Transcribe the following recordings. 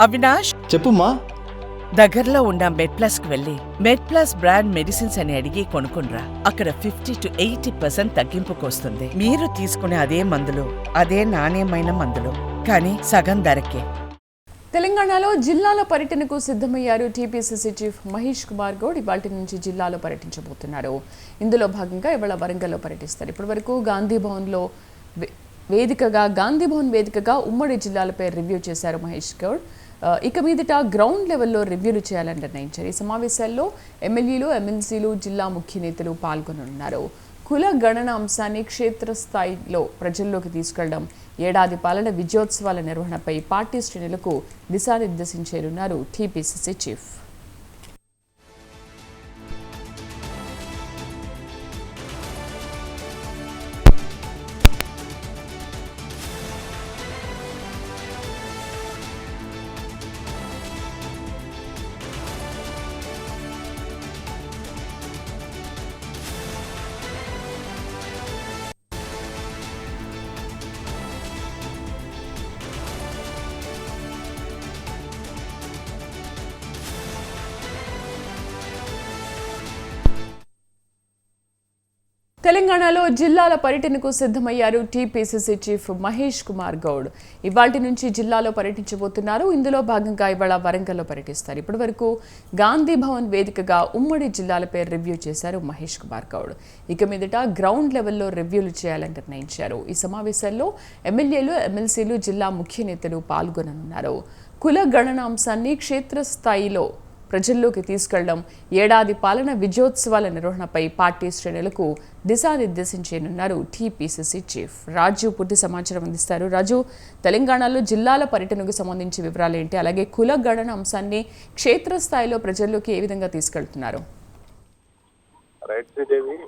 అవినాష్, చెప్పుమా. దగ్గరలో ఉన్న మెడ్ప్లస్ కు వెళ్ళి మెడ్ప్లస్ బ్రాండ్ మెడిసిన్స్ అని అడిగి కొనుక్కునరా. అక్కడ 50 to 80% తగ్గింపుకు వస్తుంది. మీరు తీసుకునే అదే మందులు, అదే నాణ్యమైన మందులు, కానీ సగం ధరకే. తెలంగాణలో జిల్లాల పర్యటనకు సిద్ధమయ్యారు టీపీసీసీ చీఫ్ మహేష్ కుమార్ గౌడ్. ఇవాల్టి నుంచి జిల్లాలో పర్యటించబోతున్నారు. ఇందులో భాగంగా ఇవాళ వరంగల్లో పర్యటిస్తారు. ఇప్పటివరకు గాంధీ భవన్ వేదికగా ఉమ్మడి జిల్లాలపై రివ్యూ చేశారు మహేష్ గౌడ్. ఇక మీదట గ్రౌండ్ లెవెల్లో రివ్యూలు చేయాలని నిర్ణయించారు. ఈ సమావేశాల్లో ఎమ్మెల్యేలు, ఎమ్మెల్సీలు, జిల్లా ముఖ్య నేతలు పాల్గొననున్నారు. కుల గణన అంశాన్ని క్షేత్రస్థాయిలో ప్రజల్లోకి తీసుకెళ్లడం, ఏడాది పాలన విజయోత్సవాల నిర్వహణపై పార్టీ శ్రేణులకు దిశానిర్దేశం చేయనున్నారు టీపీసీసీ చీఫ్. తెలంగాణలో జిల్లాల పర్యటనకు సిద్ధమయ్యారు టీపీసీసీ చీఫ్ మహేష్ కుమార్ గౌడ్. ఇవాల్టి నుంచి జిల్లాలో పర్యటించబోతున్నారు. ఇందులో భాగంగా ఇవాళ వరంగల్లో పర్యటిస్తారు. ఇప్పటివరకు గాంధీ భవన్ వేదికగా ఉమ్మడి జిల్లాలపై రివ్యూ చేశారు మహేష్ కుమార్ గౌడ్. ఇక మీదట గ్రౌండ్ లెవెల్లో రివ్యూలు చేయాలని నిర్ణయించారు. ఈ సమావేశాల్లో ఎమ్మెల్యేలు, ఎమ్మెల్సీలు, జిల్లా ముఖ్య నేతలు పాల్గొననున్నారు. కుల గణన అంశాన్ని క్షేత్రస్థాయిలో ప్రజల్లోకి తీసుకెళ్లడం, ఏడాది పాలన విజయోత్సవాల నిర్వహణపై పార్టీ శ్రేణులకు దిశానిర్దేశం చేయనున్నారు టీపీసీసీ చీఫ్. రాజు పూర్తి సమాచారం అందిస్తారు. రాజు, తెలంగాణలో జిల్లాల పర్యటనకు సంబంధించి వివరాలు ఏంటి? అలాగే కుల గణన అంశాన్ని క్షేత్రస్థాయిలో ప్రజల్లోకి ఏ విధంగా తీసుకెళ్తున్నారు? రైట్ శ్రీదేవి,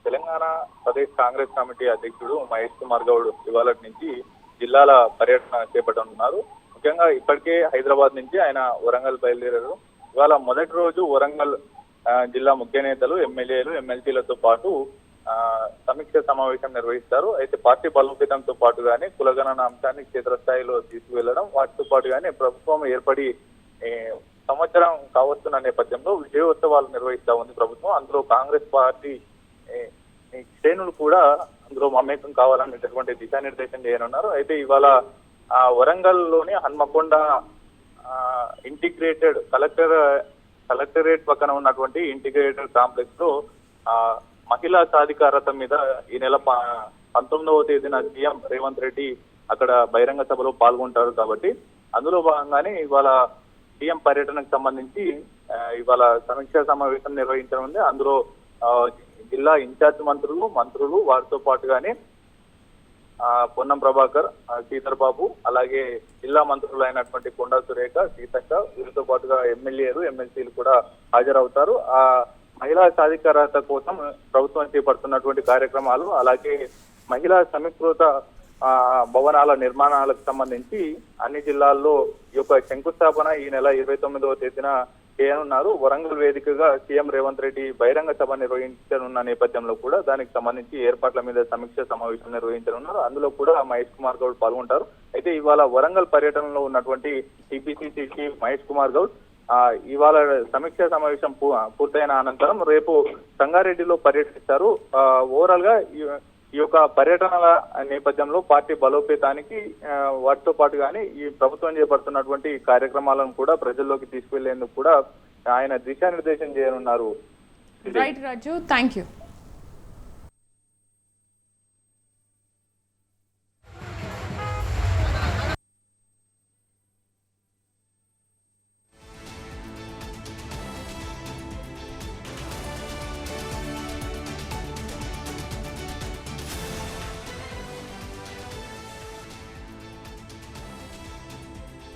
తెలంగాణ ప్రదేశ్ కాంగ్రెస్ కమిటీ అధ్యక్షుడు మహేష్ కుమార్ గౌడ్ ఇవాళ నుంచి జిల్లాల పర్యటన చేపట్టనున్నారు. ముఖ్యంగా ఇప్పటికే హైదరాబాద్ నుంచి ఆయన వరంగల్ బయలుదేరారు. ఇవాళ మొదటి రోజు వరంగల్ జిల్లా ముఖ్య నేతలు, ఎమ్మెల్యేలు, ఎమ్మెల్సీలతో పాటు సమీక్ష సమావేశం నిర్వహిస్తారు. అయితే పార్టీ బలోపేతంతో పాటుగానే కులగణన అంశాన్ని క్షేత్రస్థాయిలో తీసుకువెళ్లడం, వాటితో పాటుగానే ప్రభుత్వం ఏర్పడి సంవత్సరం కావస్తున్న నేపథ్యంలో విజయోత్సవాలు నిర్వహిస్తా ఉంది ప్రభుత్వం. అందులో కాంగ్రెస్ పార్టీ శ్రేణులు కూడా అందులో మమేకం కావాలనేటటువంటి దిశానిర్దేశం చేయనున్నారు. అయితే ఇవాళ వరంగల్ లోని హన్మకొండ ఇంటిగ్రేటెడ్ కలెక్టరేట్ పక్కన ఉన్నటువంటి ఇంటిగ్రేటెడ్ కాంప్లెక్స్ లో మహిళా సాధికారత మీద ఈ నెల 19వ తేదీన సీఎం రేవంత్ రెడ్డి అక్కడ బహిరంగ సభలో పాల్గొంటారు. కాబట్టి అందులో భాగంగానే ఇవాళ సీఎం పర్యటనకు సంబంధించి ఇవాళ సమీక్షా సమావేశం నిర్వహించనుంది. అందులో జిల్లా ఇన్ఛార్జ్ మంత్రులు వారితో పాటుగానే పొన్నం ప్రభాకర్, శ్రీధర్ బాబు, అలాగే జిల్లా మంత్రులు అయినటువంటి కొండా సురేఖ, సీతక్క, వీరితో పాటుగా ఎమ్మెల్యేలు, ఎమ్మెల్సీలు కూడా హాజరవుతారు. ఆ మహిళా సాధికారత కోసం ప్రభుత్వం చేపడుతున్నటువంటి కార్యక్రమాలు, అలాగే మహిళా సమీకృత భవనాల నిర్మాణాలకు సంబంధించి అన్ని జిల్లాల్లో ఈ యొక్క శంకుస్థాపన ఈ నెల 29వ తేదీన చేయనున్నారు. వరంగల్ వేదికగా సీఎం రేవంత్ రెడ్డి బహిరంగ సభ నిర్వహించనున్న నేపథ్యంలో కూడా దానికి సంబంధించి ఏర్పాట్ల మీద సమీక్ష సమావేశం నిర్వహించనున్నారు. అందులో కూడా మహేష్ కుమార్ గౌడ్ పాల్గొంటారు. అయితే ఇవాళ వరంగల్ పర్యటనలో ఉన్నటువంటి టీపీసీసీ చీఫ్ మహేష్ కుమార్ గౌడ్ ఇవాళ సమీక్ష సమావేశం పూర్తయిన అనంతరం రేపు సంగారెడ్డిలో పర్యటిస్తారు. ఓవరాల్ గా ఈ యొక్క పర్యటనల నేపథ్యంలో పార్టీ బలోపేతానికి వాటితో పాటుగానే ఈ ప్రభుత్వం చేపడుతున్నటువంటి కార్యక్రమాలను కూడా ప్రజల్లోకి తీసుకెళ్లేందుకు కూడా ఆయన దిశానిర్దేశం చేయనున్నారు. Right Raju, thank you.